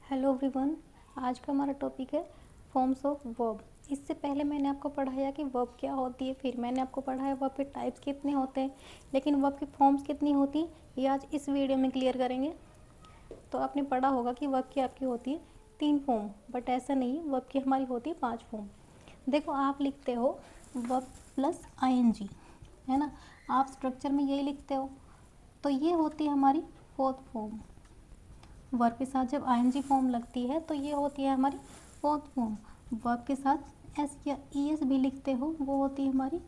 Hello everyone. आज का हमारा टॉपिक है फॉर्म्स ऑफ वर्ब। इससे पहले मैंने आपको पढ़ाया कि वर्ब क्या होती है, फिर मैंने आपको पढ़ाया वर्ब के टाइप्स कितने होते हैं, लेकिन वर्ब की फॉर्म्स कितनी होती हैं ये आज इस वीडियो में क्लियर करेंगे। तो आपने पढ़ा होगा कि वर्ब की आपकी होती है 3 फॉर्म, बट ऐसा नहीं, वर्ब की हमारी होती है 5 फॉर्म। देखो आप लिखते हो वर्ब प्लस आईएनजी, है ना, आप स्ट्रक्चर में यही लिखते हो, तो ये होती है हमारी 4th फॉर्म। वर्ब के साथ जब आईएनजी फॉर्म लगती है तो ये होती है हमारी 4th फॉर्म। वर्ब के साथ एस या ईएस भी लिखते हो वो होती है हमारी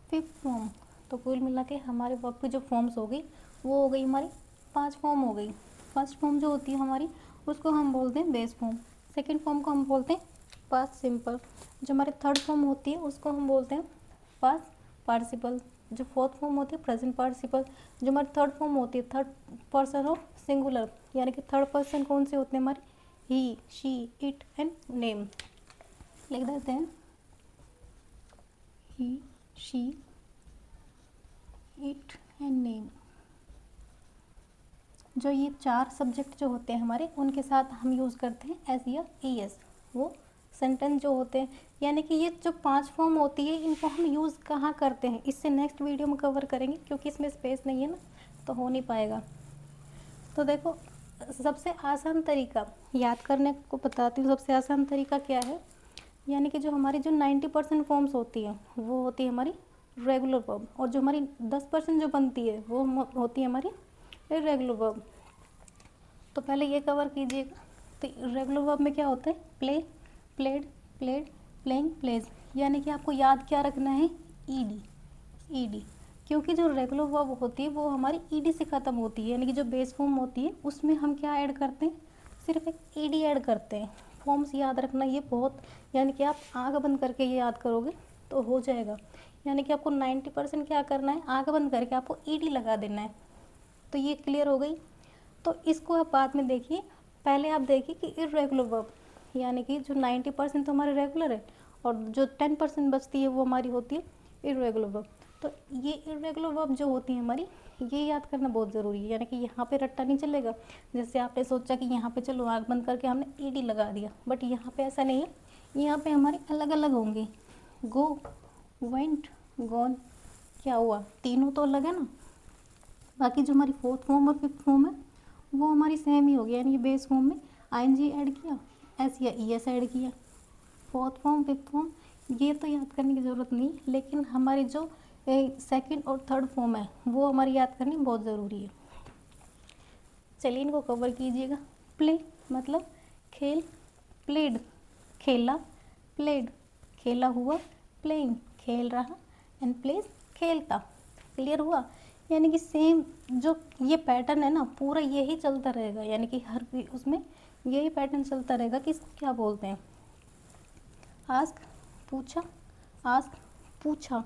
5th फॉर्म। तो कुल मिला के हमारे वर्ब की जो फॉर्म्स हो गई वो हो गई हमारी 5 फॉर्म हो गई। फर्स्ट फॉर्म जो होती है हमारी उसको हम बोलते हैं बेस फॉर्म, सेकेंड फॉर्म को हम बोलते हैं पास्ट सिंपल, जो हमारी थर्ड फॉर्म होती है उसको हम बोलते हैं पास्ट पार्टिसिपल, जो फोर्थ फॉर्म होती है प्रेजेंट पार्टिसिपल, जो हमारी थर्ड फॉर्म होती है थर्ड पर्सन ऑफ सिंगुलर, यानी कि थर्ड पर्सन कौन से होते हैं हमारे ही, शी, इट एंड नेम। लिख देते हैं ही, शी, इट एंड नेम। जो ये 4 सब्जेक्ट जो होते हैं हमारे उनके साथ हम यूज़ करते हैं एस या ई एस, वो सेंटेंस जो होते हैं। यानी कि ये जो 5 फॉर्म होती है इनको हम यूज़ कहाँ करते हैं इससे नेक्स्ट वीडियो में कवर करेंगे, क्योंकि इसमें स्पेस नहीं है ना, तो हो नहीं पाएगा। तो देखो सबसे आसान तरीका याद करने को बताती हूँ, सबसे आसान तरीका क्या है। यानी कि जो हमारी जो 90% फॉर्म्स होती हैं वो होती है हमारी रेगुलर वर्ब, और जो हमारी 10% जो बनती है वो होती है हमारी इर्रेगुलर वर्ब। तो पहले ये कवर कीजिएगा। तो रेगुलर वर्ब में क्या होता है, play, played, played, playing, plays. यानी कि आपको याद क्या रखना है, ईडी, ईडी, क्योंकि जो रेगुलर वर्ब होती है वो हमारी ईडी से ख़त्म होती है। यानी कि जो बेस फॉर्म होती है उसमें हम क्या ऐड करते हैं, सिर्फ एक ईडी ऐड करते हैं। फॉर्म्स याद रखना ये बहुत, यानी कि आप आँख बंद करके ये याद करोगे तो हो जाएगा। यानी कि आपको 90% क्या करना है, आँख बंद करके आपको ईडी लगा देना है। तो ये क्लियर हो गई। तो इसको आप बाद में देखिए, पहले आप देखिए कि इर्रेगुलर वर्ब, यानी कि जो 90% तो हमारे रेगुलर है और जो 10% बचती है वो हमारी होती है इर्रेगुलर वर्ब। तो ये इर्रेगुलर वर्ब जो होती है हमारी, ये याद करना बहुत ज़रूरी है। यानी कि यहाँ पे रट्टा नहीं चलेगा, जैसे आपने सोचा कि यहाँ पे चलो आँख बंद करके हमने ईडी लगा दिया, बट यहाँ पे ऐसा नहीं है। यहाँ पे हमारे अलग अलग होंगे, गो, वेंट, गॉन, क्या हुआ, तीनों तो अलग है ना। बाकी जो हमारी 4th फॉर्म और 5th फॉर्म है वो हमारी सेम ही होगी। यानी कि बेस फॉर्म में आईएनजी ऐड किया, एस या ईएस ऐड किया। 4th फॉर्म 5th फॉर्म ये तो याद करने की ज़रूरत नहीं, लेकिन हमारी जो सेकंड और थर्ड फॉर्म है वो हमारी याद करनी बहुत ज़रूरी है। चलिए इनको कवर कीजिएगा। प्ले मतलब खेल, प्लेड खेला, प्लेड खेला हुआ, प्लेइंग खेल रहा, एंड प्लेज खेलता। क्लियर हुआ। यानी कि सेम जो ये पैटर्न है ना पूरा यही चलता रहेगा, यानी कि हर उसमें यही पैटर्न चलता रहेगा कि इसको क्या बोलते हैं, आस्क पूछा, आस्क पूछा,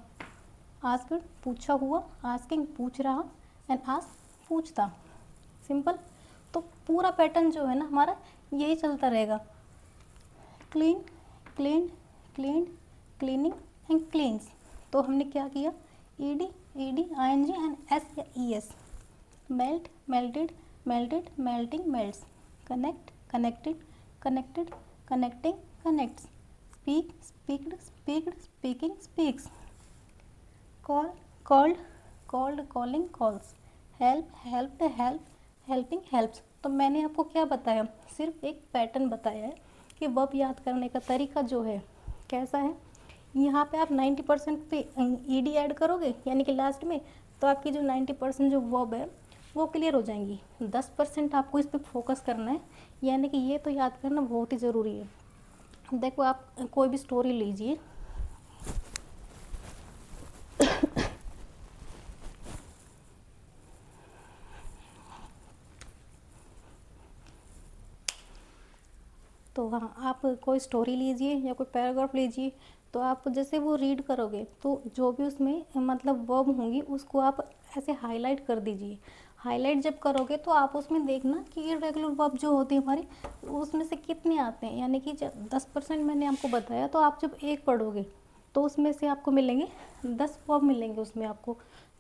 आस्क पूछा हुआ, आस्किंग पूछ रहा, एंड आस्क पूछता। सिंपल। तो पूरा पैटर्न जो है ना हमारा यही चलता रहेगा। Clean, clean, clean, cleaning and cleans. तो हमने क्या किया, ED, ED, ING and S या ES. Melt, melted, melted, melting, melts. Connect, connected, connected, connecting, connects. Speak, speaked, speaked, speaking, speaks. Call, called, called, calling, calls. Help, helped, help, helping, helps. तो मैंने आपको क्या बताया, सिर्फ एक pattern बताया है कि वर्ब याद करने का तरीका जो है कैसा है। यहाँ पे आप 90% पे ईडी ऐड करोगे, यानी कि लास्ट में, तो आपकी जो 90% जो वर्ब है वो क्लियर हो जाएंगी। 10% आपको इस पर फोकस करना है, यानी कि ये तो याद करना बहुत ही ज़रूरी है। देखो आप कोई भी स्टोरी लीजिए, तो हाँ आप कोई स्टोरी लीजिए या कोई पैराग्राफ लीजिए, तो आप जैसे वो रीड करोगे तो जो भी उसमें मतलब वर्ब होंगी उसको आप ऐसे हाईलाइट कर दीजिए। हाईलाइट जब करोगे तो आप उसमें देखना कि इर्रेगुलर वर्ब जो होती है हमारी उसमें से कितने आते हैं। यानी कि जब 10% मैंने आपको बताया, तो आप जब एक पढ़ोगे तो उसमें से आपको मिलेंगे 10 वर्ब मिलेंगे उसमें आपको।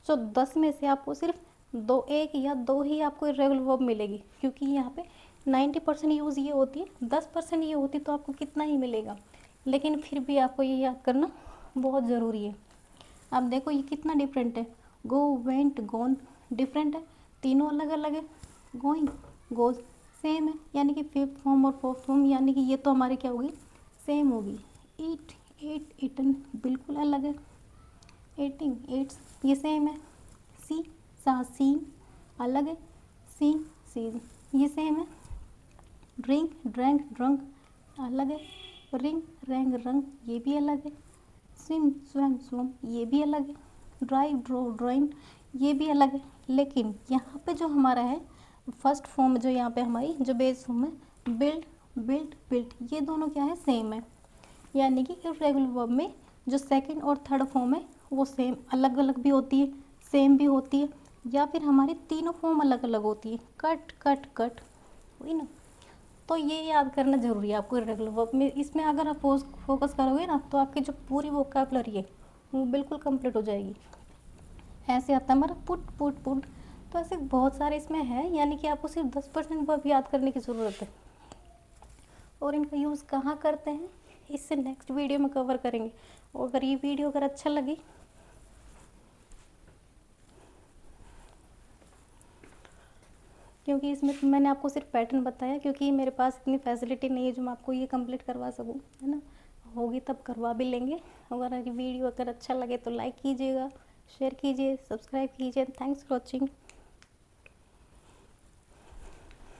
तो 10 में से आपको सिर्फ 2, 1 या 2 ही आपको इर्रेगुलर वर्ब मिलेगी, क्योंकि यहाँ पे 90% यूज़ ये होती है, 10% ये होती तो आपको कितना ही मिलेगा, लेकिन फिर भी आपको ये याद करना बहुत ज़रूरी है। अब देखो ये कितना डिफरेंट है, गो, वेंट, गॉन डिफरेंट है, तीनों अलग अलग है। गोइंग, गोज सेम है, यानी कि फिफ्थ फॉर्म और फोर्थ फॉर्म, यानी कि ये तो हमारी क्या होगी, सेम होगी। ईट, एट, ईटन बिल्कुल अलग है। एटिंग, एट्स ये सेम है। सी, सा, सीन अलग है। सीन, सीन ये सेम है। ड्रिंक, ड्रैंक, ड्रंक अलग है। रिंग, रैंग, रंग ये भी अलग है। स्विम, स्वम, स्वम ये भी अलग है। ड्राइव, ड्रो, ड्राइंग ये भी अलग है। लेकिन यहाँ पे जो हमारा है फर्स्ट फॉर्म, जो यहाँ पे हमारी जो बेस फॉर्म है, बिल्ड, बिल्ट, बिल्ट, ये दोनों क्या है, सेम है। यानी कि इर्रेगुलर वर्ब में जो सेकंड और थर्ड फॉर्म है वो सेम, अलग अलग भी होती है, सेम भी होती है, या फिर हमारी तीनों फॉर्म अलग अलग होती है। कट, कट, कट, वही ना। तो ये याद करना ज़रूरी है आपको इर्रेगुलर वर्ब में। इसमें अगर आप फोकस करोगे ना तो आपकी जो पूरी वोकैबुलरी है वो बिल्कुल कंप्लीट हो जाएगी। ऐसे आता है हमारा पुट, पुट, पुट, तो ऐसे बहुत सारे इसमें है, यानी कि आपको सिर्फ 10% वर्ब याद करने की ज़रूरत है। और इनका यूज़ कहाँ करते हैं इससे नेक्स्ट वीडियो में कवर करेंगे। और अगर ये वीडियो अगर अच्छा लगे, क्योंकि इसमें मैंने आपको सिर्फ पैटर्न बताया, क्योंकि मेरे पास इतनी फैसिलिटी नहीं है जो मैं आपको ये कंप्लीट करवा सकूँ, है ना। होगी तब करवा भी लेंगे। अगर वीडियो अगर अच्छा लगे तो लाइक कीजिएगा, शेयर कीजिए, सब्सक्राइब कीजिए। Thanks for watching.